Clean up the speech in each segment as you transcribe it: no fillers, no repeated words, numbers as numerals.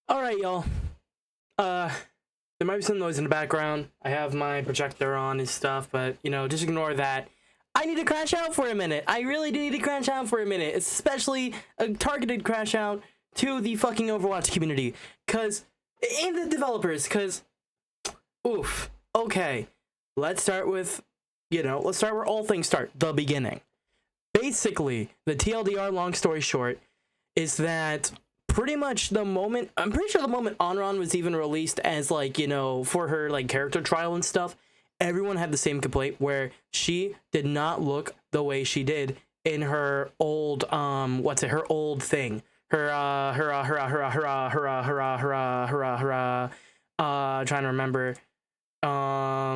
All right, y'all. Uh, there might be some noise in the background. I have my projector on and stuff, but just ignore that. I need to crash out for a minute. I really do need to crash out for a minute, especially a targeted crash out to the fucking Overwatch community, and the developers, oof. Okay, let's start with, let's start where all things start, the beginning. Basically, the TLDR, long story short, is that pretty much I'm pretty sure the moment Anran was even released as for her character trial and stuff, everyone had the same complaint where she did not look the way she did in her old her old thing, trying to remember, her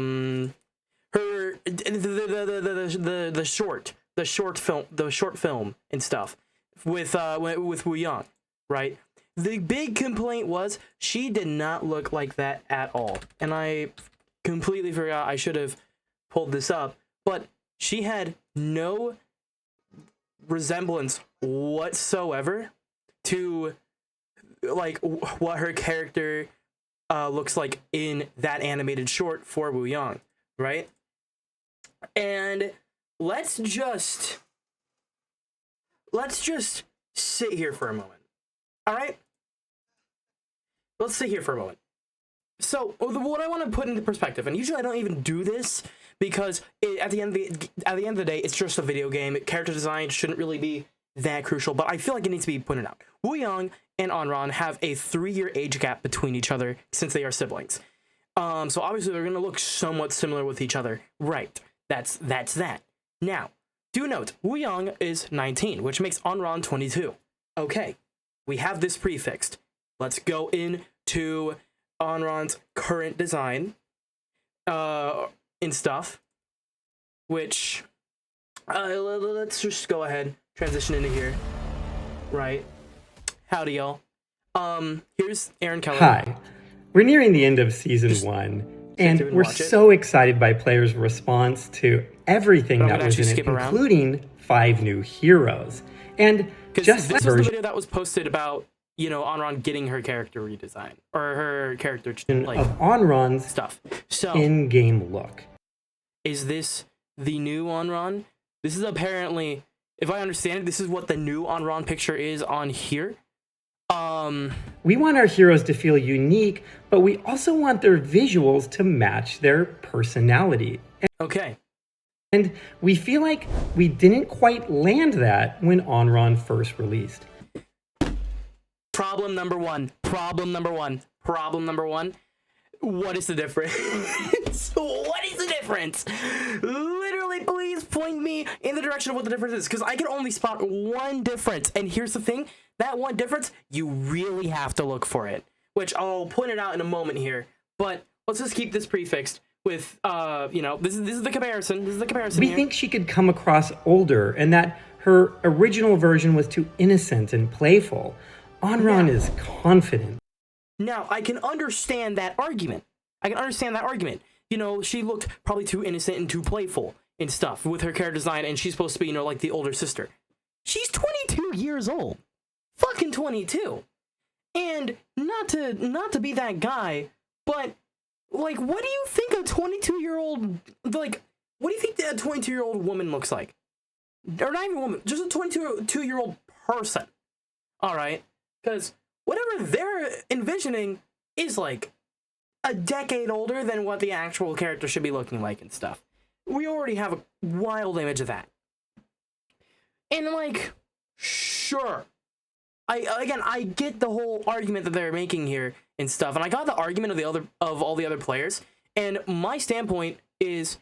the short film and stuff with Wu Yang, right? The big complaint was she did not look like that at all. And I completely forgot, I should have pulled this up, but she had no resemblance whatsoever to what her character looks like in that animated short for Wu Yang, right? And let's just sit here for a moment. All right? Let's sit here for a moment. So, what I want to put into perspective, and usually I don't even do this because at the end of the day, it's just a video game. Character design shouldn't really be that crucial, but I feel like it needs to be pointed out. Wu Yang and Anran have a 3-year age gap between each other since they are siblings. So obviously they're going to look somewhat similar with each other. Right. That's that. Now, do note, Wu Yang is 19, which makes Anran 22. Okay, we have this prefixed. Let's go into Anran's current design and stuff, which let's just go ahead, transition into here. Right. Howdy, y'all. Here's Aaron Keller. Hi. We're nearing the end of Season 1, and we're so excited by players' response to everything that was in it, including 5 new heroes. And just this was the video that was posted about, Anran getting her character redesigned, or her character, of Anran's stuff. So, in-game look. Is this the new Anran? This is apparently, if I understand it, this is what the new Anran picture is on here. We want our heroes to feel unique, but we also want their visuals to match their personality. Okay. And we feel like we didn't quite land that when Anran first released. Problem number one. What is the difference? What is the difference? Literally, please point me in the direction of what the difference is, because I can only spot one difference. And here's the thing, that one difference, you really have to look for it, which I'll point it out in a moment here. But let's just keep this prefixed with, this is the comparison. This is the comparison. We think she could come across older, and that her original version was too innocent and playful. Anran is confident. Now, I can understand that argument. She looked probably too innocent and too playful and stuff with her character design, and she's supposed to be, like the older sister. She's 22 years old. Fucking 22. And not to be that guy, but, what do you think a 22-year-old, what do you think that a 22-year-old woman looks like? Or not even a woman, just a 22-year-old person. All right? Because whatever they're envisioning is a decade older than what the actual character should be looking like and stuff. We already have a wild image of that. And sure. I get the whole argument that they're making here and stuff, and I got the argument of all the other players, and my standpoint is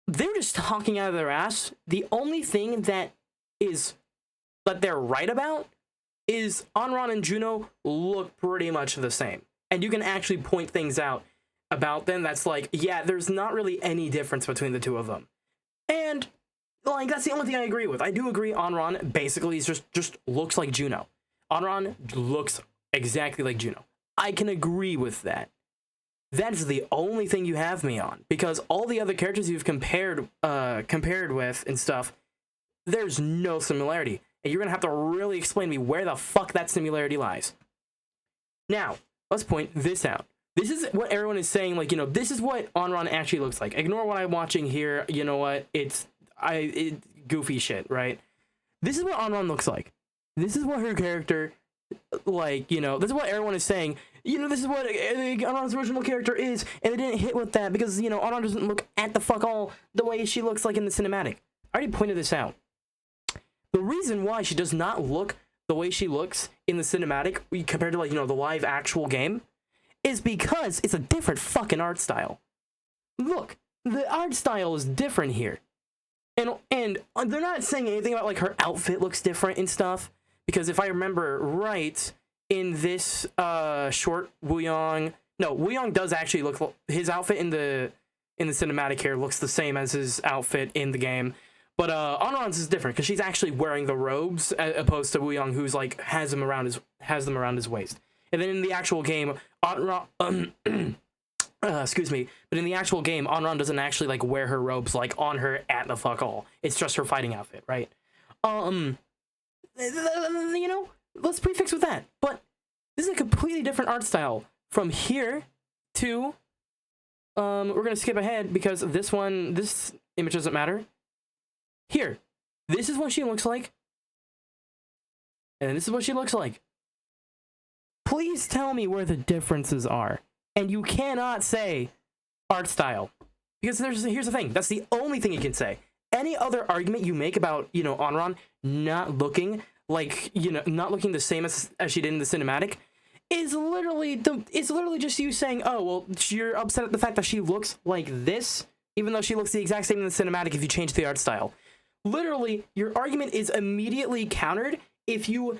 they're just talking out of their ass. The only thing that they're right about is Anran and Juno look pretty much the same. And you can actually point things out about them that's there's not really any difference between the two of them. And, that's the only thing I agree with. I do agree Anran basically is just looks like Juno. Anran looks exactly like Juno. I can agree with that. That's the only thing you have me on. Because all the other characters you've compared with and stuff, there's no similarity. And you're going to have to really explain to me where the fuck that similarity lies. Now, let's point this out. This is what everyone is saying, like, you know, this is what Anran actually looks like. Ignore what I'm watching here. You know what? It's goofy shit, right? This is what Anran looks like. This is what her character, like, you know, this is what everyone is saying. You know, this is what Anran's original character is, and they didn't hit with that because, you know, Anran doesn't look at the fuck all the way she looks like in the cinematic. I already pointed this out. The reason why she does not look the way she looks in the cinematic compared to, like, you know, the live actual game is because it's a different fucking art style. Look, the art style is different here. And they're not saying anything about, like, her outfit looks different and stuff, because if I remember right, in this short, Wooyoung does actually look, his outfit in the cinematic here looks the same as his outfit in the game. But Anran's is different because she's actually wearing the robes as opposed to Wooyoung, who's like has them around his waist. And then in the actual game, excuse me, but in the actual game, Anran doesn't actually like wear her robes like on her at the fuck all. It's just her fighting outfit, right? You know, let's prefix with that. But this is a completely different art style from here to we're gonna skip ahead because this image doesn't matter. Here, this is what she looks like, and this is what she looks like. Please tell me where the differences are. And you cannot say art style, because here's the thing. That's the only thing you can say. Any other argument you make about, you know, Anran not looking like, you know, not looking the same as she did in the cinematic is literally just you saying, oh, well, you're upset at the fact that she looks like this, even though she looks the exact same in the cinematic if you change the art style. Literally, your argument is immediately countered if you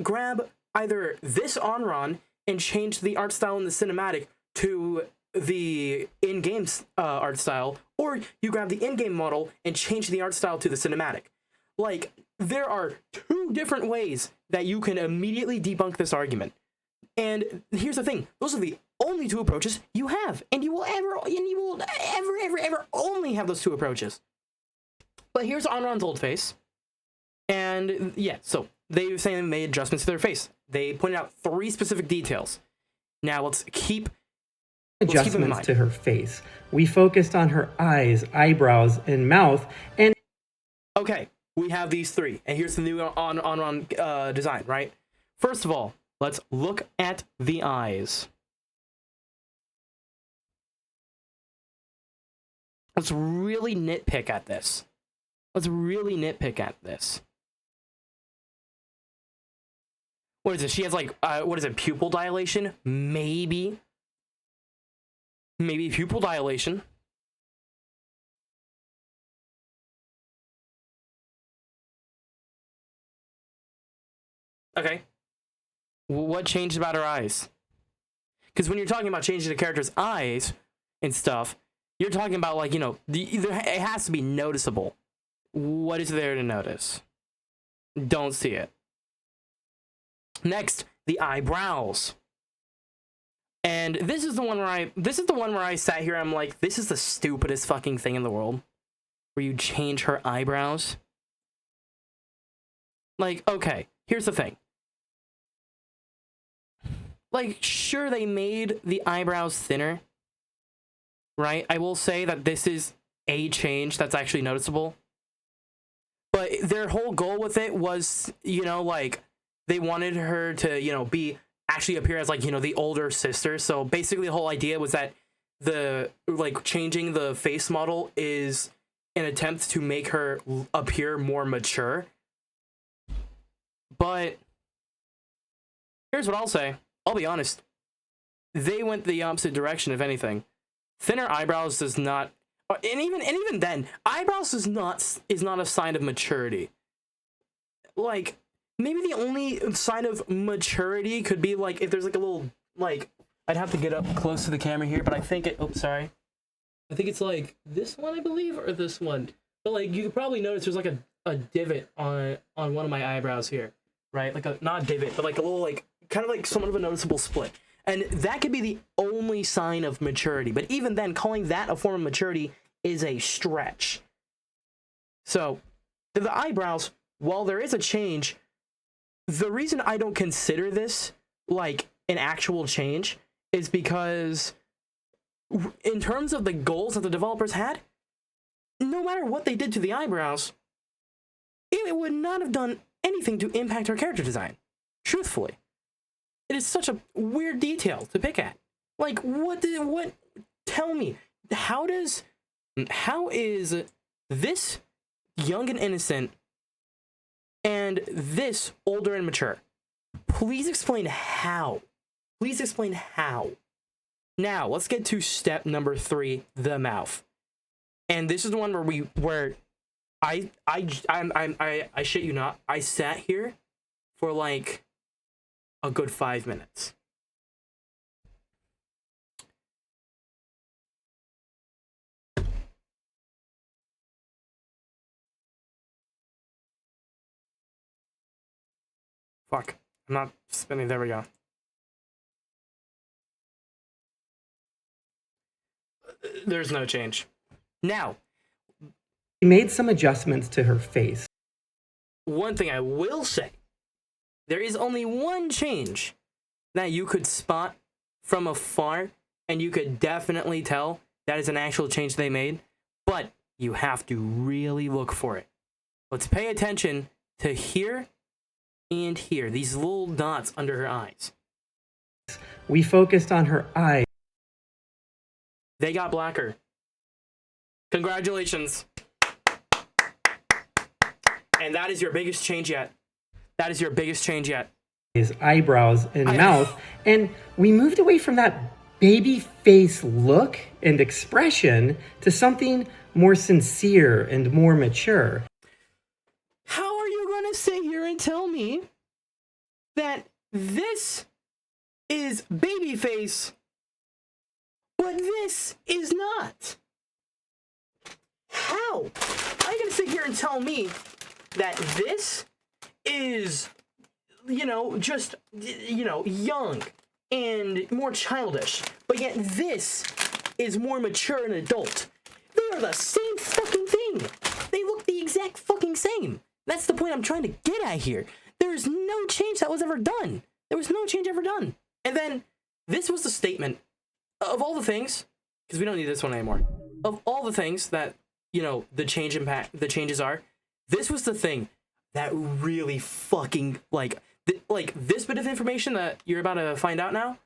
grab either this Anran and change the art style in the cinematic to the in-game art style, or you grab the in-game model and change the art style to the cinematic. Like, there are two different ways that you can immediately debunk this argument. And here's the thing. Those are the only two approaches you have. And you will ever only have those two approaches. But here's Anran's old face. And yeah, so they were saying they made adjustments to their face. They pointed out 3 specific details. Now let's keep adjustments to her face. We focused on her eyes, eyebrows, and mouth. And okay, we have these 3, and here's the new Anran design. Right. First of all, let's look at the eyes. Let's really nitpick at this. What is it? She has like, what is it? Pupil dilation? Maybe pupil dilation. Okay. What changed about her eyes? Because when you're talking about changing the character's eyes and stuff, you're talking about, like, you know, it has to be noticeable. What is there to notice? Don't see it. Next, the eyebrows. And this is the one where I sat here, I'm like, this is the stupidest fucking thing in the world. Where you change her eyebrows. Like, okay, here's the thing. Like, sure, they made the eyebrows thinner. Right? I will say that this is a change that's actually noticeable. But their whole goal with it was, you know, like, they wanted her to, you know, actually appear as, like, you know, the older sister. So basically the whole idea was that changing the face model is an attempt to make her appear more mature. But here's what I'll say. I'll be honest. They went the opposite direction, if anything. Thinner eyebrows does not, and even then, eyebrows is not a sign of maturity. Like, maybe the only sign of maturity could be, like, if there's, like, a little, like, I'd have to get up close to the camera here, but I think it, oh, sorry. I think it's, like, this one, I believe, or this one. But, like, you could probably notice there's, like, a divot on one of my eyebrows here, right? Like, not a divot, but, like, a little, like, kind of, like, somewhat of a noticeable split. And that could be the only sign of maturity. But even then, calling that a form of maturity is a stretch. So, the eyebrows, while there is a change, the reason I don't consider this like an actual change is because in terms of the goals that the developers had, no matter what they did to the eyebrows, it would not have done anything to impact her character design. Truthfully. It is such a weird detail to pick at. Like, tell me, how is this young and innocent and this older and mature? Please explain how. Please explain how. Now, let's get to step number 3, the mouth. And this is the one where I shit you not, I sat here for like a good 5 minutes. Fuck. I'm not spinning. There we go. There's no change. Now, she made some adjustments to her face. One thing I will say, there is only one change that you could spot from afar, and you could definitely tell that is an actual change they made, but you have to really look for it. Let's pay attention to here and here, these little dots under her eyes. We focused on her eyes. They got blacker. Congratulations. And that is your biggest change yet. That is your biggest change yet. His eyebrows and mouth. And we moved away from that baby face look and expression to something more sincere and more mature. How are you going to sit here and tell me that this is baby face, but this is not? How? Are you going to sit here and tell me that this is, just, young and more childish, but yet this is more mature and adult? They are the same fucking thing. They look the exact fucking same. That's the point I'm trying to get at here. There's no change that was ever done. There was no change ever done. And then this was the statement of all the things, because we don't need this one anymore. Of all the things that, the changes are, this was the thing that really fucking, this bit of information that you're about to find out now,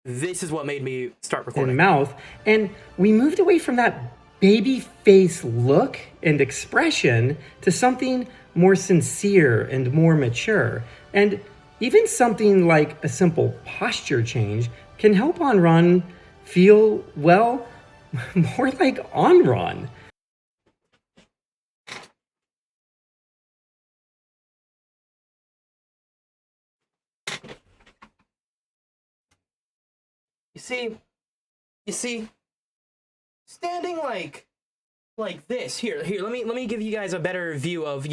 this is what made me start recording. And mouth. And we moved away from that baby face look and expression to something more sincere and more mature. And even something like a simple posture change can help Anran feel, well, more like Anran. You see, standing like this, here, let me give you guys a better view of,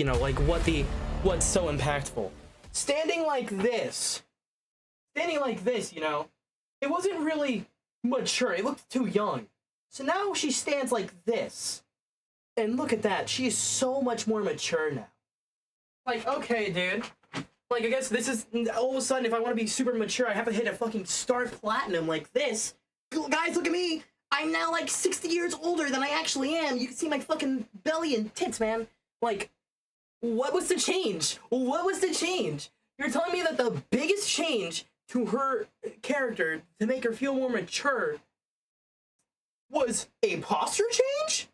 what's so impactful. Standing like this, it wasn't really mature. It looked too young. So now she stands like this. And look at that. She is so much more mature now. Like, okay, dude. Like, I guess this is, all of a sudden, if I want to be super mature, I have to hit a fucking star platinum like this. Guys, look at me. I'm now, 60 years older than I actually am. You can see my fucking belly and tits, man. Like, what was the change? What was the change? You're telling me that the biggest change to her character to make her feel more mature was a posture change?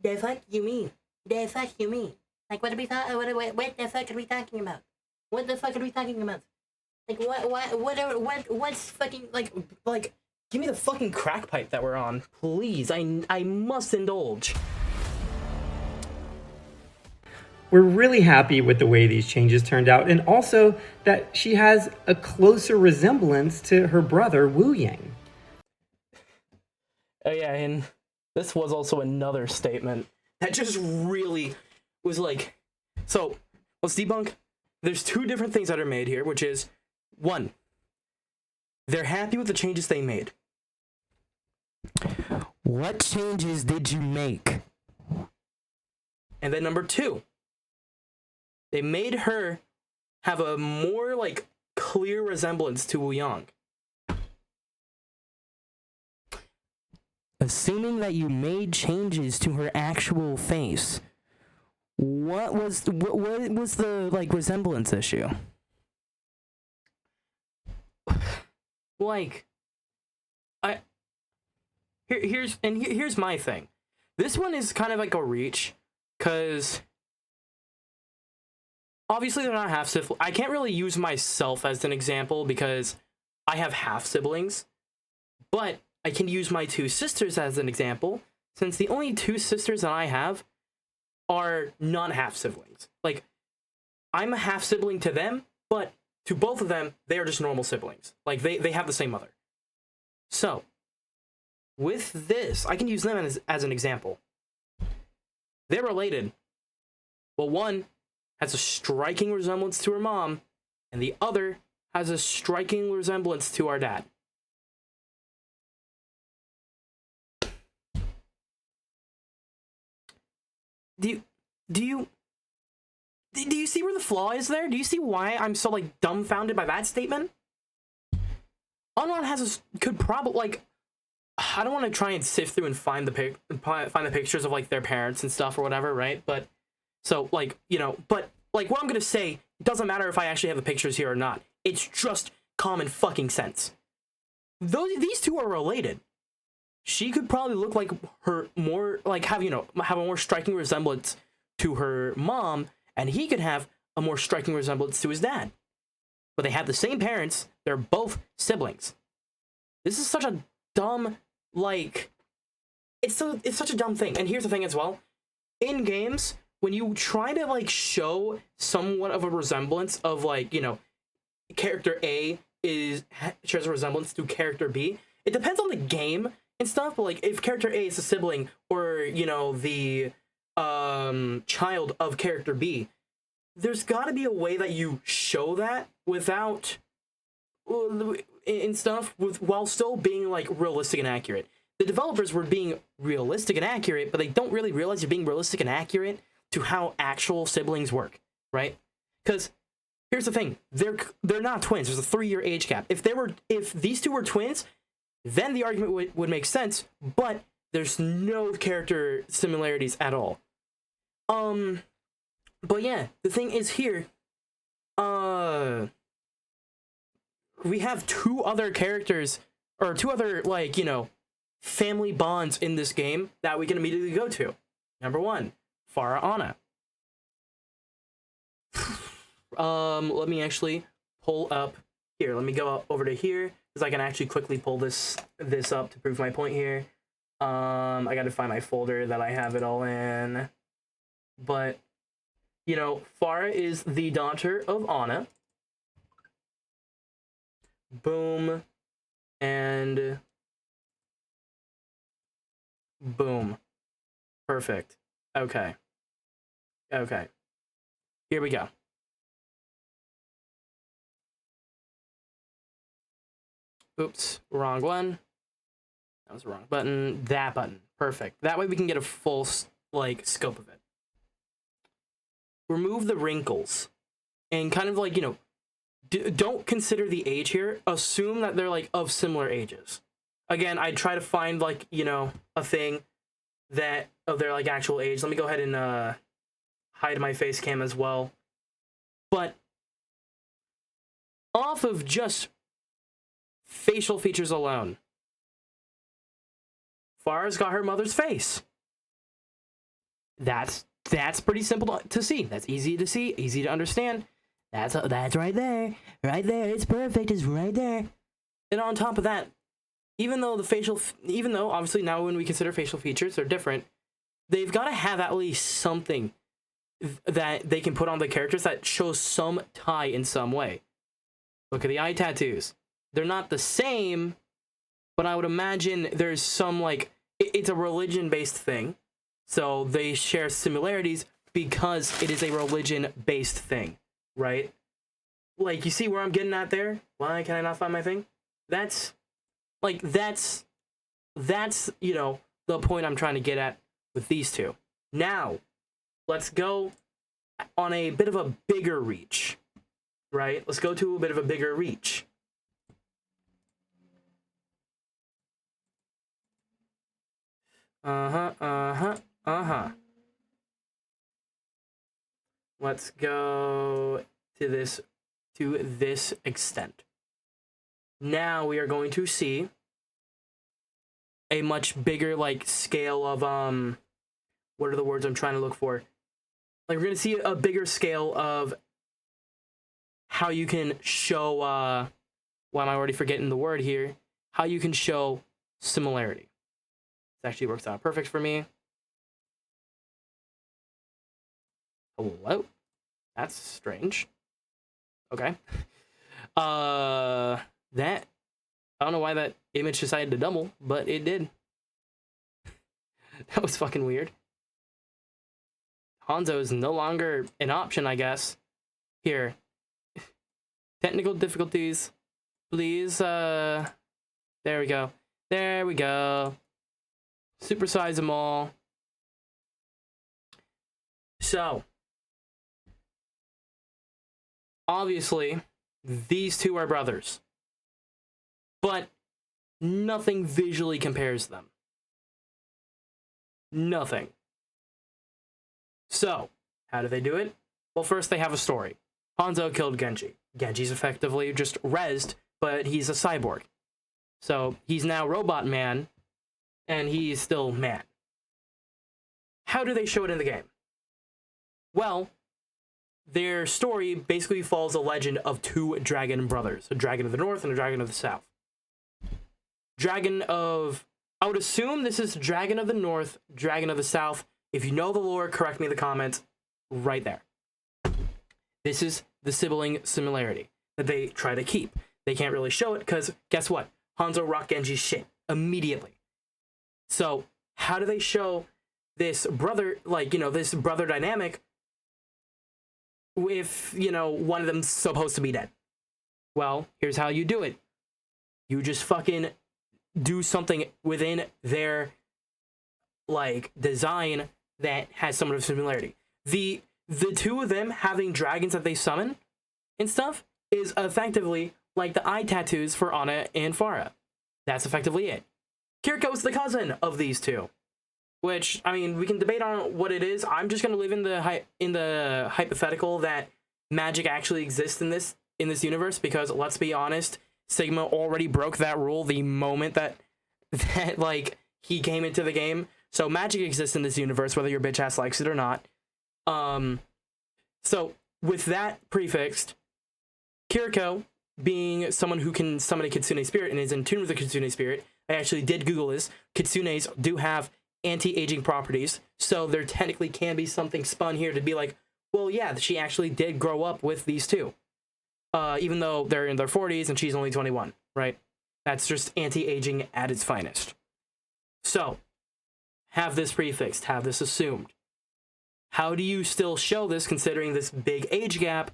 The fuck you mean? The fuck you mean? Like, what the fuck are we talking about? What the fuck are we talking about? Like, what's fucking, like, give me the fucking crack pipe that we're on, please. I must indulge. We're really happy with the way these changes turned out, and also that she has a closer resemblance to her brother, Wu Yang. Oh yeah, and this was also another statement that just really was like, so let's debunk. There's two different things that are made here, which is, one, they're happy with the changes they made. What changes did you make? And then number two, they made her have a more, like, clear resemblance to Wuyong. Assuming that you made changes to her actual face, what was the, like, resemblance issue? Like, here's my thing. This one is kind of like a reach, because obviously they're not half siblings. I can't really use myself as an example because I have half siblings, but I can use my two sisters as an example, since the only two sisters that I have are non-half siblings. Like, I'm a half sibling to them, but to both of them, they are just normal siblings. Like, they have the same mother. So, with this, I can use them as an example. They're related. Well, one has a striking resemblance to her mom, and the other has a striking resemblance to our dad. Do you see where the flaw is there? Do you see why I'm so, like, dumbfounded by that statement? Anran could probably, like, I don't want to try and sift through and find the pictures of, like, their parents and stuff or whatever, right? But so, like, you know, but, like, what I'm gonna say doesn't matter if I actually have the pictures here or not. It's just common fucking sense. These two are related. She could probably look like her more, like, have a more striking resemblance to her mom, and he could have a more striking resemblance to his dad. But they have the same parents. They're both siblings. This is such a dumb, like, it's such a dumb thing. And here's the thing as well. In games, when you try to, like, show somewhat of a resemblance of, like, you know, character A shares a resemblance to character B, it depends on the game and stuff, but, like, if character A is a sibling, or, you know, the child of character B, there's gotta be a way that you show that without and stuff while still being, like, realistic and accurate. The developers were being realistic and accurate, but they don't really realize they're being realistic and accurate to how actual siblings work, right? Because here's the thing, they're not twins. There's a 3-year age gap. If these two were twins, then the argument would make sense, but there's no character similarities at all. But yeah, the thing is here, we have two other characters, or two other, like, you know, family bonds in this game that we can immediately go to. Number one, Farah Anna. Let me actually pull up here. Let me go over to here, because I can actually quickly pull this up to prove my point here. I gotta find my folder that I have it all in. But, you know, Farah is the daughter of Anna. Boom. And boom. Perfect. Okay. Okay. Here we go. Oops, wrong one. That was the wrong button. That button. Perfect. That way we can get a full, like, scope of it. Remove the wrinkles. And kind of, like, you know, don't consider the age here. Assume that they're, like, of similar ages. Again, I try to find, like, you know, a thing that of their, like, actual age. Let me go ahead and hide my face cam as well. But off of just facial features alone, Farah's got her mother's face. That's pretty simple to see. That's easy to see, easy to understand. That's right there. Right there. It's perfect. It's right there. And on top of that, even though obviously now when we consider facial features, they're different, they've got to have at least something that they can put on the characters that shows some tie in some way. Look at the eye tattoos. They're not the same, but I would imagine there's some, like, it's a religion-based thing. So they share similarities because it is a religion-based thing, right? Like, you see where I'm getting at there? Why can I not find my thing? That's, you know, the point I'm trying to get at with these two. Now, let's go on a bit of a bigger reach. right? Let's go to a bit of a bigger reach. Let's go to this extent. Now we are going to see a much bigger, like, scale of, what are the words I'm trying to look for? Like, we're going to see a bigger scale of how you can show, why am I already forgetting the word here? How you can show similarity. This actually works out perfect for me. Hello? That's strange. Okay. I don't know why that image decided to double, but it did. That was fucking weird. Hanzo is no longer an option, I guess. Here. Technical difficulties. Please, there we go. There we go. Supersize them all. So, obviously, these two are brothers. But nothing visually compares them. Nothing. So, how do they do it? Well, first they have a story. Hanzo killed Genji. Genji's effectively just rezzed, but he's a cyborg. So, he's now Robot Man, and he's still man. How do they show it in the game? Well, their story basically follows a legend of two dragon brothers. A dragon of the north and a dragon of the south. I would assume this is Dragon of the North, Dragon of the South. If you know the lore, correct me in the comments right there. This is the sibling similarity that they try to keep. They can't really show it because guess what? Hanzo rocked Genji's shit immediately. So how do they show this brother, like, you know, this brother dynamic if, you know, one of them's supposed to be dead? Well, here's how you do it. You just fucking do something within their, like, design that has some of similarity. The two of them having dragons that they summon and stuff is effectively like the eye tattoos for Ana and Farah. That's effectively it. Kiriko is the cousin of these two, which, I mean, we can debate on what it is. I'm just gonna live in the hypothetical that magic actually exists in this universe, because let's be honest, Sigma already broke that rule the moment that like he came into the game. So magic exists in this universe, whether your bitch ass likes it or not. So with that prefixed, Kiriko being someone who can summon a Kitsune spirit and is in tune with the Kitsune spirit, I actually did Google this. Kitsunes do have anti-aging properties, so there technically can be something spun here to be like, well, yeah, she actually did grow up with these two. Even though they're in their 40s and she's only 21, right? That's just anti-aging at its finest. So, have this prefixed, have this assumed. How do you still show this considering this big age gap,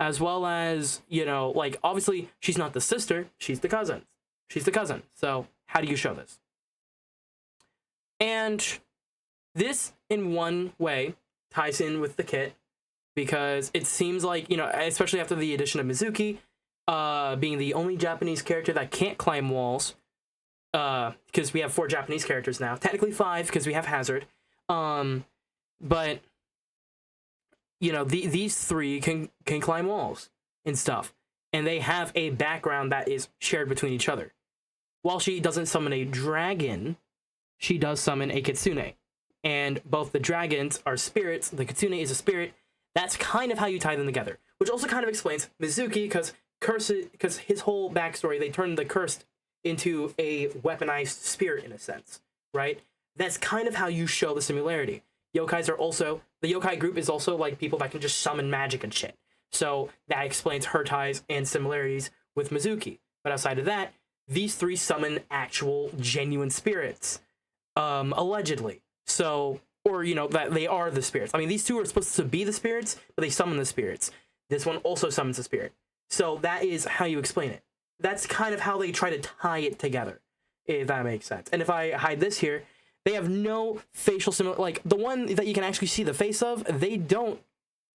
as well as, you know, like, obviously, she's not the sister, she's the cousin. She's the cousin. So, how do you show this? And this, in one way, ties in with the kit, because it seems like, you know, especially after the addition of Mizuki, being the only Japanese character that can't climb walls, because we have 4 Japanese characters now, technically 5 because we have Hazard, but, you know, these 3 can climb walls and stuff, and they have a background that is shared between each other. While she doesn't summon a dragon, she does summon a Kitsune, and both the dragons are spirits, the Kitsune is a spirit. That's kind of how you tie them together, which also kind of explains Mizuki, because his whole backstory, they turned the cursed into a weaponized spirit in a sense, right? That's kind of how you show the similarity. Yokais are also, the yokai group is also like people that can just summon magic and shit. So that explains her ties and similarities with Mizuki. But outside of that, these 3 summon actual genuine spirits, allegedly. So, or, you know, that they are the spirits. I mean, these 2 are supposed to be the spirits, but they summon the spirits. This one also summons a spirit. So that is how you explain it. That's kind of how they try to tie it together, if that makes sense. And if I hide this here, they have no facial like the one that you can actually see the face of, they don't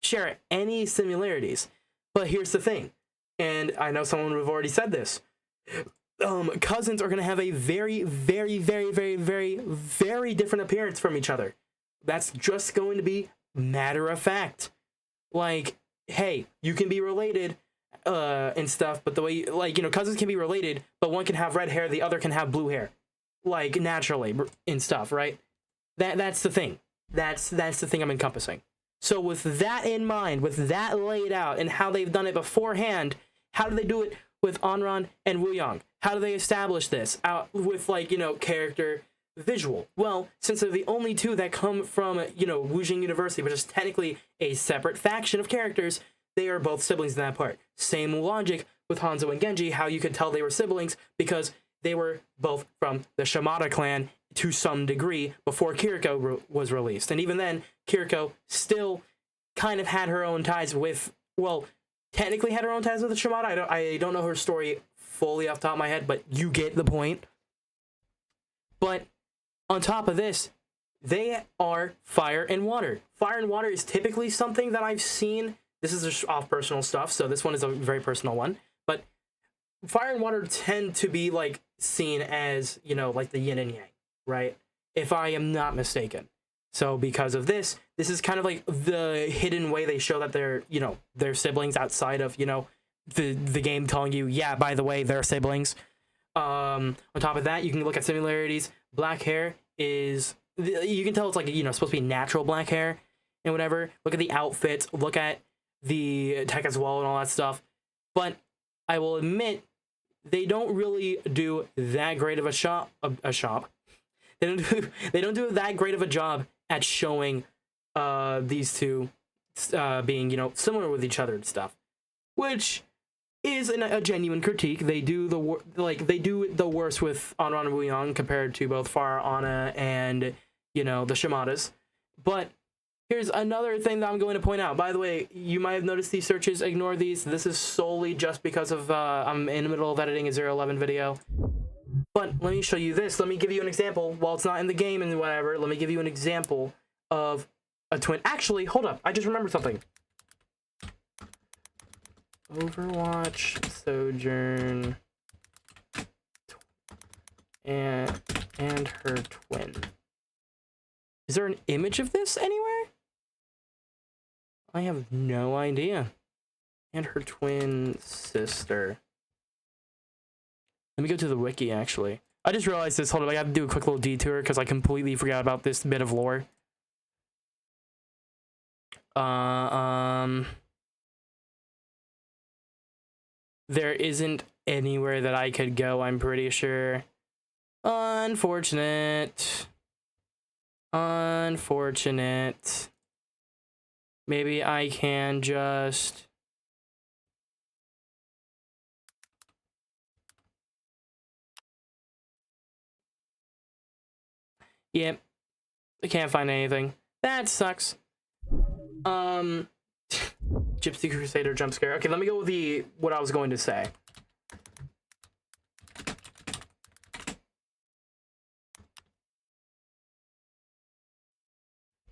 share any similarities. But here's the thing, and I know someone would have already said this. Cousins are going to have a very, very, very, very, very, very different appearance from each other. That's just going to be matter of fact. Like, hey, you can be related and stuff, but the way, like, you know, cousins can be related, but one can have red hair, the other can have blue hair. Like, naturally and stuff, right? That's the thing. That's the thing I'm encompassing. So with that in mind, with that laid out, and how they've done it beforehand, how do they do it with Anran and Wooyoung? How do they establish this out with, like, you know, character visual? Well, since they're the only two that come from, you know, Wujing University, which is technically a separate faction of characters, they are both siblings in that part. Same logic with Hanzo and Genji, how you could tell they were siblings, because they were both from the Shimada clan to some degree before Kiriko was released. And even then, Kiriko still kind of had her own ties with, well, technically had her own ties with the Shimada. I don't know her story fully off the top of my head, but you get the point. But on top of this, they are fire and water. Fire and water is typically something that I've seen. This is just off personal stuff, so this one is a very personal one. But fire and water tend to be, like, seen as, you know, like the yin and yang, right? If I am not mistaken. So because of this, this is kind of like the hidden way they show that they're, you know, they're siblings outside of, you know, the game telling you, yeah, by the way, they're siblings. On top of that, you can look at similarities. Black hair is, you can tell it's like, you know, supposed to be natural black hair and whatever. Look at the outfits, look at the tech as well and all that stuff. But I will admit, they don't really do that great of a shop. They don't do that great of a job at showing these two being, you know, similar with each other and stuff, which is a genuine critique. They do the worst with Anran and Wooyoung compared to both Farah, Anna, and, you know, the Shimadas. But here's another thing that I'm going to point out. By the way, you might have noticed these searches. Ignore these. This is solely just because of I'm in the middle of editing a 011 video. But let me show you this. Let me give you an example. While it's not in the game and whatever, let me give you an example of a twin. Actually, hold up. I just remembered something. Overwatch, Sojourn, and her twin. Is there an image of this anywhere? I have no idea. And her twin sister. Let me go to the wiki, actually. I just realized this. Hold up, I have to do a quick little detour because I completely forgot about this bit of lore. There isn't anywhere that I could go, I'm pretty sure. Unfortunate. Unfortunate. Maybe I can just... Yep. I can't find anything. That sucks. Gypsy Crusader jump scare. Okay, let me go with what I was going to say.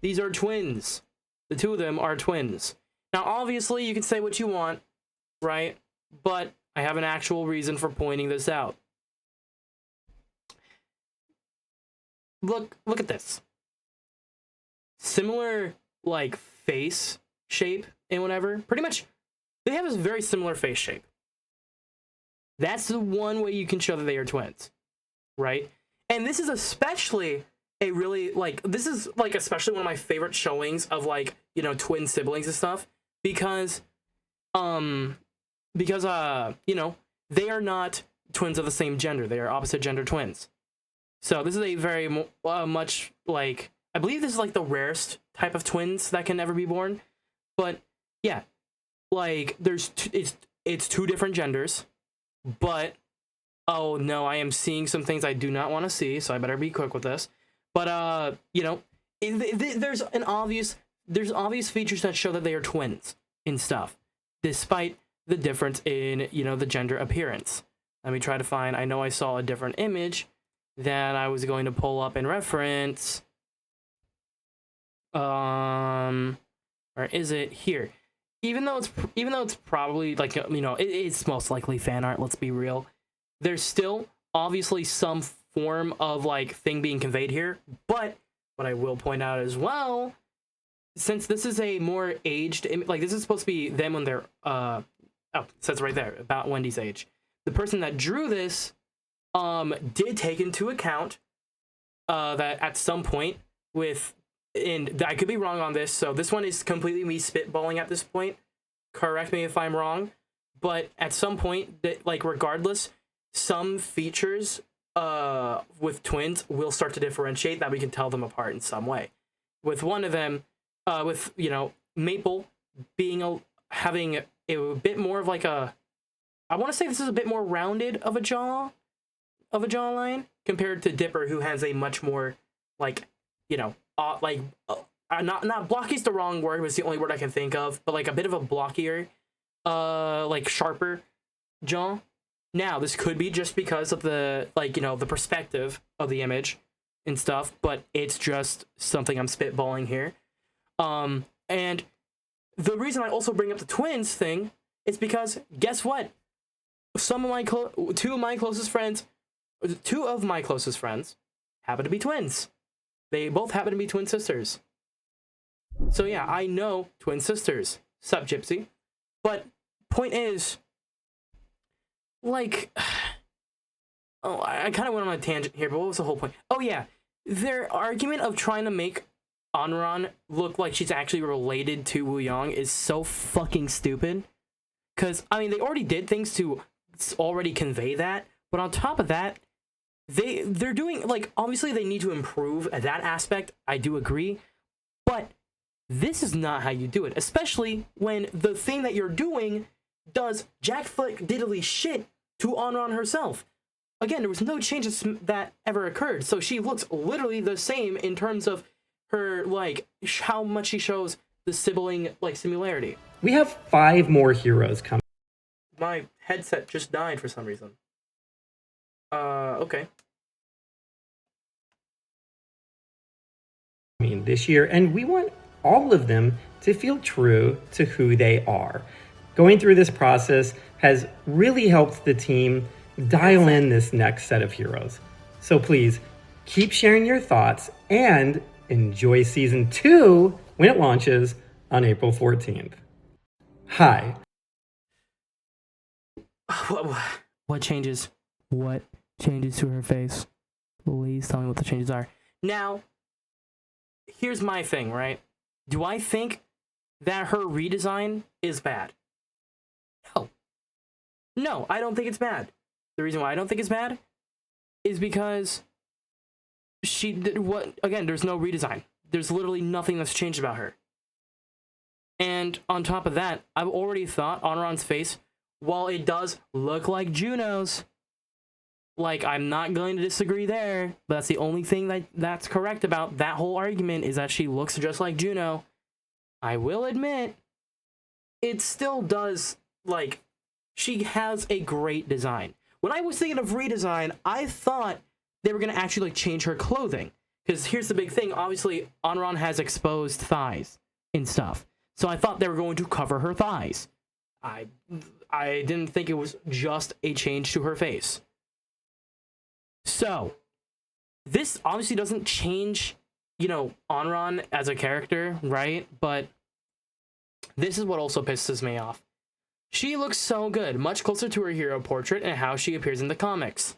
These are twins. The two of them are twins. Now, obviously, you can say what you want, right? But I have an actual reason for pointing this out. Look at this. Similar, like, face shape and whatever. Pretty much, they have a very similar face shape. That's the one way you can show that they are twins, right? And this is especially a really, like, this is, like, especially one of my favorite showings of, like, you know, twin siblings and stuff, because, you know, they are not twins of the same gender. They are opposite gender twins. So this is a very much, like, I believe this is, like, the rarest type of twins that can ever be born. But yeah, like, it's two different genders, but oh no, I am seeing some things I do not want to see, so I better be quick with this. But you know, there's obvious features that show that they are twins and stuff, despite the difference in, you know, the gender appearance. Let me try to find. I know I saw a different image that I was going to pull up in reference. Or is it here? even though it's probably like, you know, it's most likely fan art, let's be real, there's still obviously some form of like thing being conveyed here. But what I will point out as well, since this is a more aged, like this is supposed to be them when they're oh, it says right there about Wendy's age. The person that drew this did take into account that at some point and I could be wrong on this, so this one is completely me spitballing at this point. Correct me if I'm wrong, but at some point, that like regardless, some features with twins will start to differentiate that we can tell them apart in some way. With one of them, with, you know, Maple being having a bit more of like a, I want to say this is a bit more rounded of a jawline compared to Dipper, who has a much more like, you know, not blocky is the wrong word, it's the only word I can think of, but like a bit of a blockier, like sharper jaw. Now, this could be just because of the, like, you know, the perspective of the image and stuff, but it's just something I'm spitballing here. And the reason I also bring up the twins thing is because, guess what? Two of my closest friends happen to be twins. They both happen to be twin sisters. So yeah, I know twin sisters. Sup, Gypsy? But point is, like, oh, I kind of went on a tangent here, but what was the whole point? Oh yeah, their argument of trying to make Anran look like she's actually related to Wooyoung is so fucking stupid. Because, I mean, they already did things to already convey that, but on top of that, they're doing, like, obviously they need to improve that aspect, I do agree, but this is not how you do it, especially when the thing that you're doing does jackflick diddly shit to Anran herself. Again, there was no changes that ever occurred, so she looks literally the same in terms of her, like, how much she shows the sibling, like, similarity. We have 5 more heroes coming. My headset just died for some reason. Okay. This year, and we want all of them to feel true to who they are. Going through this process has really helped the team dial in this next set of heroes. So please keep sharing your thoughts and enjoy season 2 when it launches on April 14th. Hi. What changes? What changes to her face? Please tell me what the changes are. Now, here's my thing, right? Do I think that her redesign is bad? No. No, I don't think it's bad. The reason why I don't think it's bad is because she did what, again, there's no redesign. There's literally nothing that's changed about her. And on top of that, I've already thought Anran's face, while it does look like Juno's, like, I'm not going to disagree there, but that's the only thing that's correct about that whole argument, is that she looks just like Juno. I will admit, it still does, like, she has a great design. When I was thinking of redesign, I thought they were going to actually, like, change her clothing. Because here's the big thing, obviously, Anran has exposed thighs and stuff. So I thought they were going to cover her thighs. I didn't think it was just a change to her face. So, this obviously doesn't change, you know, Anran as a character, right? But this is what also pisses me off. She looks so good, much closer to her hero portrait and how she appears in the comics.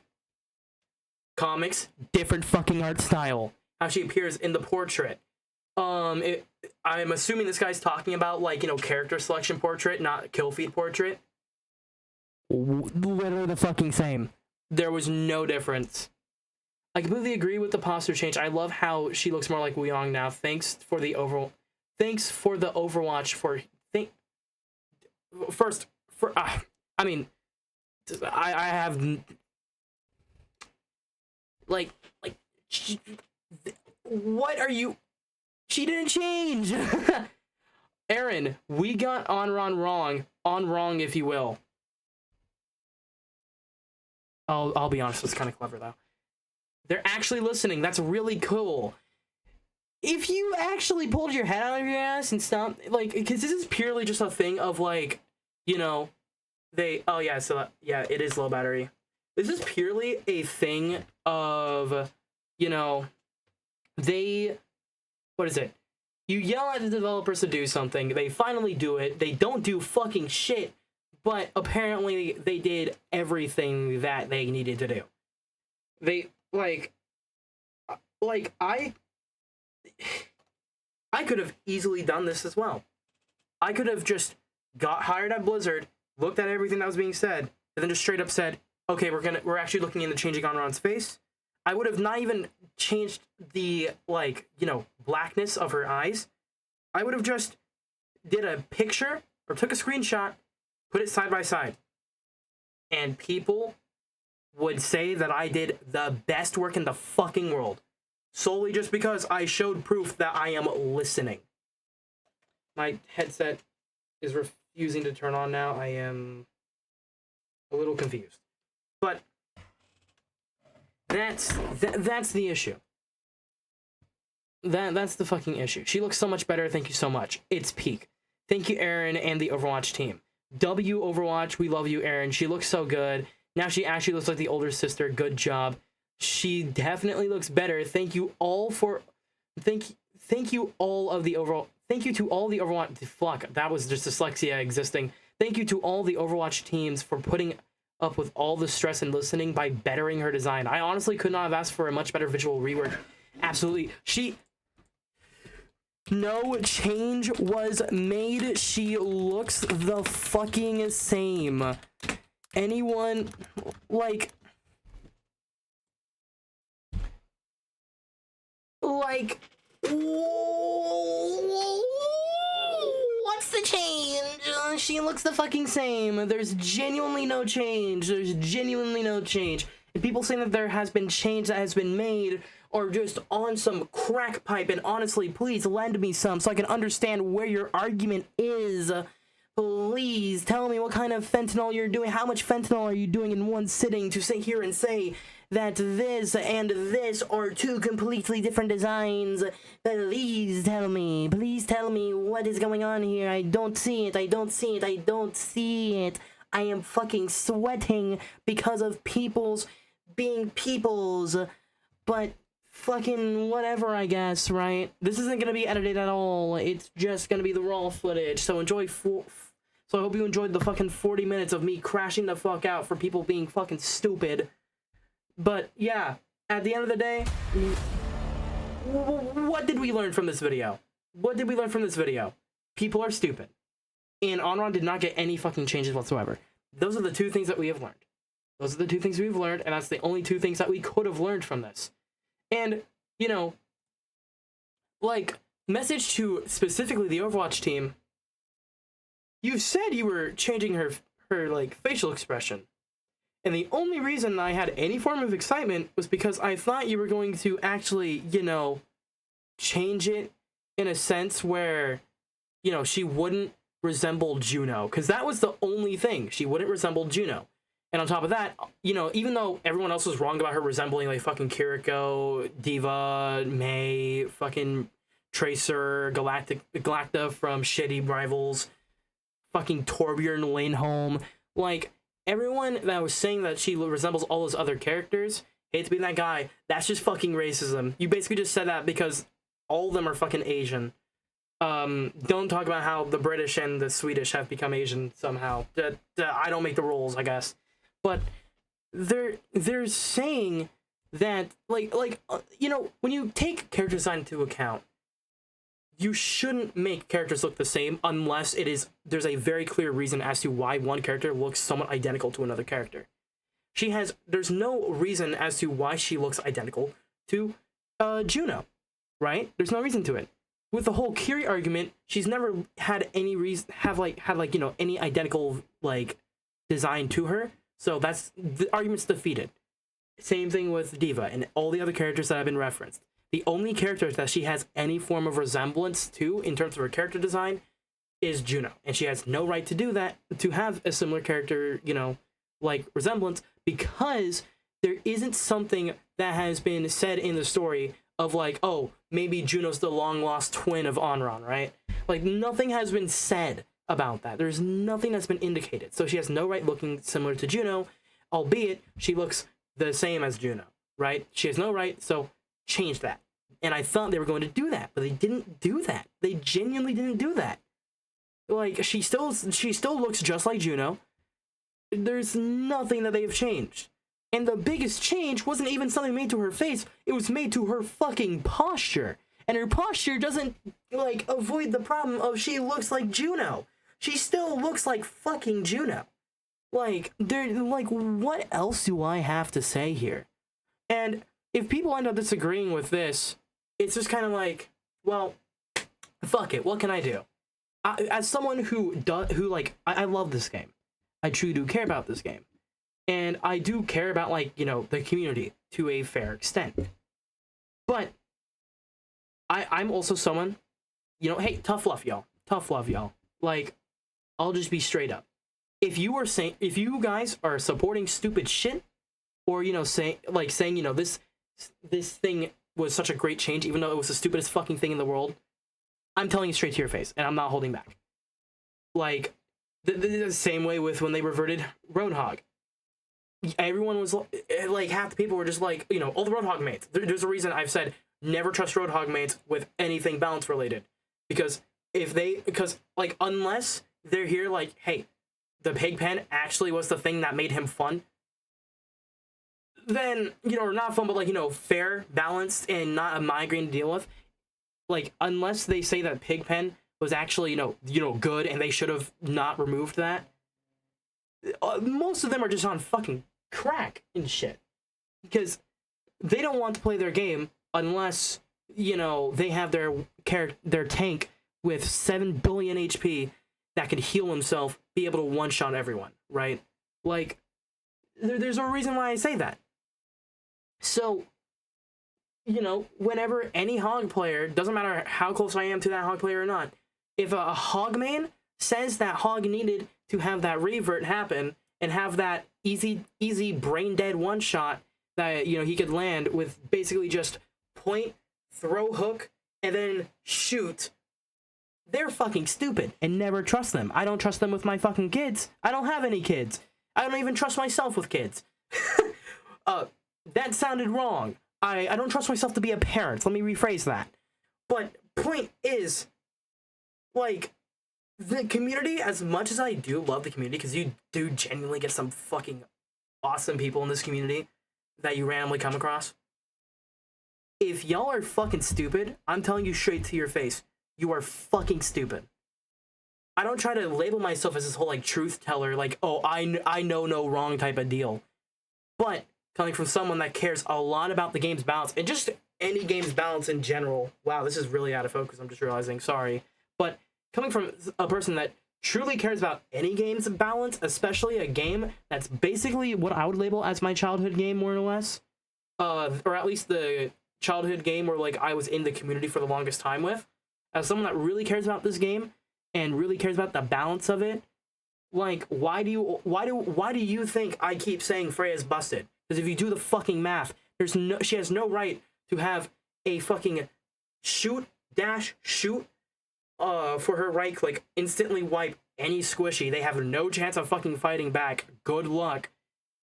Comics, different fucking art style. How she appears in the portrait. I'm assuming this guy's talking about, like, you know, character selection portrait, not kill feed portrait. Literally the fucking same. There was no difference. I completely agree with the posture change. I love how she looks more like Wooyoung now. Thanks for the Overwatch I mean, I have like what are you? She didn't change. Aaron, we got Anran wrong. On wrong, if you will. I'll be honest, it's kind of clever though. They're actually listening. That's really cool. if you actually pulled your head out of your ass and stopped, like, because this is purely just a thing of, like, you know, oh yeah, so yeah, it is low battery. This is purely a thing of, you know, what is it? You yell at the developers to do something, they finally do it, they don't do fucking shit, but apparently they did everything that they needed to do. They, like I could have easily done this as well. I could have just got hired at Blizzard, looked at everything that was being said, and then just straight up said, okay, we're actually looking into changing Anran's face. I would have not even changed the, like, you know, blackness of her eyes. I would have just did a picture or took a screenshot, put it side by side. And people would say that I did the best work in the fucking world. Solely just because I showed proof that I am listening. My headset is refusing to turn on now. I am a little confused. But that's the issue. That's the fucking issue. She looks so much better. Thank you so much. It's peak. Thank you, Aaron, and the Overwatch team. W Overwatch, we love you, Aaron. She looks so good. Now she actually looks like the older sister. Good job. She definitely looks better. Thank you all for thank you all of the Overwatch. Thank you to all the Overwatch. Fuck, that was just dyslexia existing. Thank you to all the Overwatch teams for putting up with all the stress and listening by bettering her design. I honestly could not have asked for a much better visual rework. Absolutely. No change was made. She looks the fucking same. Anyone, like, what's the change? She looks the fucking same. There's genuinely no change. There's genuinely no change. And people saying that there has been change that has been made or just on some crack pipe, and honestly, please lend me some so I can understand where your argument is. Please tell me what kind of fentanyl you're doing. How much fentanyl are you doing in one sitting to sit here and say that this and this are two completely different designs? Please tell me. Please tell me what is going on here. I don't see it. I don't see it. I don't see it. I am fucking sweating because of people's being peoples. But fucking whatever, I guess, right? This isn't gonna be edited at all. It's just gonna be the raw footage. So So I hope you enjoyed the fucking 40 minutes of me crashing the fuck out for people being fucking stupid. But yeah, at the end of the day, what did we learn from this video? What did we learn from this video? People are stupid. And Anran did not get any fucking changes whatsoever. Those are the two things that we have learned. Those are the two things we've learned, and that's the only two things that we could have learned from this. And, you know, like, message to specifically the Overwatch team, you said you were changing her like, facial expression. And the only reason I had any form of excitement was because I thought you were going to actually, you know, change it in a sense where, you know, she wouldn't resemble Juno. Because that was the only thing. She wouldn't resemble Juno. And on top of that, you know, even though everyone else was wrong about her resembling, like, fucking Kiriko, Diva, Mei, fucking Tracer, Galacta from Shitty Rivals, fucking Torbjorn Lindholm, like, everyone that was saying that she resembles all those other characters, hate to be that guy, that's just fucking racism. You basically just said that because all of them are fucking Asian. Don't talk about how the British and the Swedish have become Asian somehow. I don't make the rules, I guess. But they're saying that, you know, when you take character design into account, you shouldn't make characters look the same unless there's a very clear reason as to why one character looks somewhat identical to another character. There's no reason as to why she looks identical to Juno, right? There's no reason to it. With the whole Kiri argument, she's never had any reason you know, any identical, like, design to her. So the argument's defeated. Same thing with Diva and all the other characters that have been referenced. The only character that she has any form of resemblance to in terms of her character design is Juno. And she has no right to do that, to have a similar character, you know, like, resemblance, because there isn't something that has been said in the story of like, oh, maybe Juno's the long-lost twin of Anran, right? Like, nothing has been said about that. There's nothing that's been indicated. So she has no right looking similar to Juno, albeit she looks the same as Juno, right? She has no right, so change that. And I thought they were going to do that, but they didn't do that. They genuinely didn't do that. Like, she still looks just like Juno. There's nothing that they've changed. And the biggest change wasn't even something made to her face. It was made to her fucking posture. And her posture doesn't, like, avoid the problem of she looks like Juno. She still looks like fucking Juno. Like, what else do I have to say here? And if people end up disagreeing with this, it's just kind of like, well, fuck it. What can I do? As someone who I love this game. I truly do care about this game. And I do care about, like, you know, the community to a fair extent. But I'm also someone, you know, hey, tough love, y'all. Tough love, y'all. Like, I'll just be straight up. If you guys are supporting stupid shit, or, you know, saying, you know, this thing was such a great change, even though it was the stupidest fucking thing in the world, I'm telling you straight to your face, and I'm not holding back. Like, the same way with when they reverted Roadhog. Everyone was, like, half the people were just like, you know, all the Roadhog mates. There's a reason I've said, never trust Roadhog mates with anything balance related. Because, like, unless they're here, like, hey, the pig pen actually was the thing that made him fun, then, you know, or not fun, but, like, you know, fair, balanced, and not a migraine to deal with. Like, unless they say that Pigpen was actually, you know, good, and they should have not removed that, most of them are just on fucking crack and shit. Because they don't want to play their game unless, you know, they have their tank with 7 billion HP that can heal himself, be able to one-shot everyone, right? Like, there's a reason why I say that. So, you know, whenever any Hog player, doesn't matter how close I am to that Hog player or not, if a Hog main says that Hog needed to have that revert happen and have that easy brain dead one shot that, you know, he could land with basically just point, throw hook, and then shoot, they're fucking stupid, and never trust them. I don't trust them with my fucking kids. I don't have any kids. I don't even trust myself with kids. That sounded wrong. I don't trust myself to be a parent. Let me rephrase that. But point is, like, the community, as much as I do love the community, because you do genuinely get some fucking awesome people in this community that you randomly come across, if y'all are fucking stupid, I'm telling you straight to your face, you are fucking stupid. I don't try to label myself as this whole, like, truth teller, like, oh, I know no wrong type of deal. But coming from someone that cares a lot about the game's balance, and just any game's balance in general. Wow, this is really out of focus, I'm just realizing, sorry. But coming from a person that truly cares about any game's balance, especially a game that's basically what I would label as my childhood game, more or less, or at least the childhood game where, like, I was in the community for the longest time with, as someone that really cares about this game and really cares about the balance of it, like, why do you think I keep saying Freya's busted? Because if you do the fucking math, she has no right to have a fucking shoot for her right click instantly wipe any squishy. They have no chance of fucking fighting back. Good luck.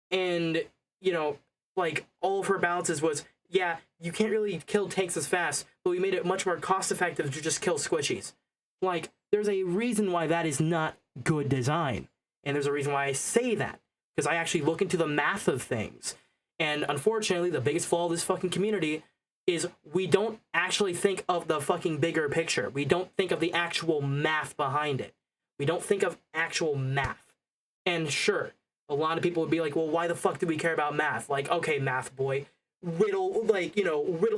And, you know, like, all of her balances was, yeah, you can't really kill tanks as fast, but we made it much more cost effective to just kill squishies. Like, there's a reason why that is not good design. And there's a reason why I say that. Because I actually look into the math of things. And unfortunately, the biggest flaw of this fucking community is we don't actually think of the fucking bigger picture. We don't think of the actual math behind it. We don't think of actual math. And sure, a lot of people would be like, well, why the fuck do we care about math? Like, okay, math boy, riddle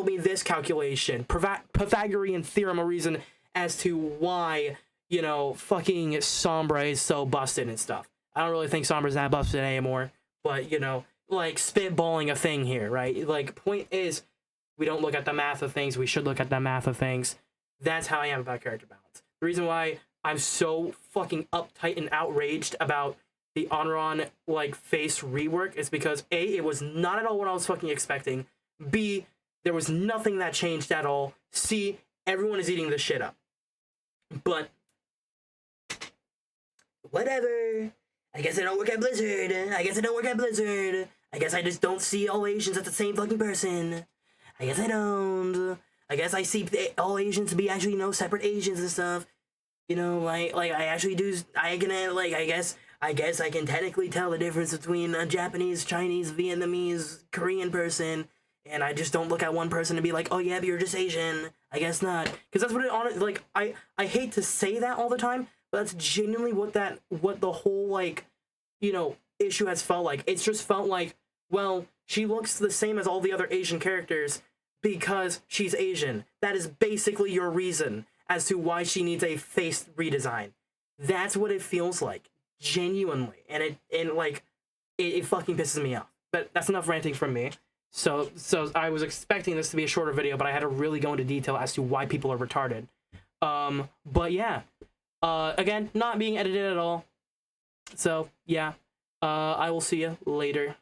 me this calculation. Pythagorean theorem, a reason as to why, you know, fucking Sombra is so busted and stuff. I don't really think Sombra's that busted anymore, but, you know, like, spitballing a thing here, right? Like, point is, we don't look at the math of things. We should look at the math of things. That's how I am about character balance. The reason why I'm so fucking uptight and outraged about the Anran, like, face rework is because, A, it was not at all what I was fucking expecting. B, There was nothing that changed at all. See, everyone is eating this shit up. But whatever. I guess I don't work at Blizzard. I guess I don't work at Blizzard. I guess I just don't see all Asians as the same fucking person. I guess I don't. I guess I see all Asians to be actually, separate Asians and stuff. I actually do. I guess I can technically tell the difference between a Japanese, Chinese, Vietnamese, Korean person, and I just don't look at one person and be like, oh yeah, but you're just Asian. I guess not, because that's what it honestly, I hate to say that all the time, but that's genuinely what the whole issue has felt like. It's just felt like, well, she looks the same as all the other Asian characters because she's Asian. That is basically your reason as to why she needs a face redesign. That's what it feels like, genuinely, and it fucking pisses me off. But that's enough ranting from me. So I was expecting this to be a shorter video, but I had to really go into detail as to why people are retarded. But yeah, again, not being edited at all. So yeah, I will see you later.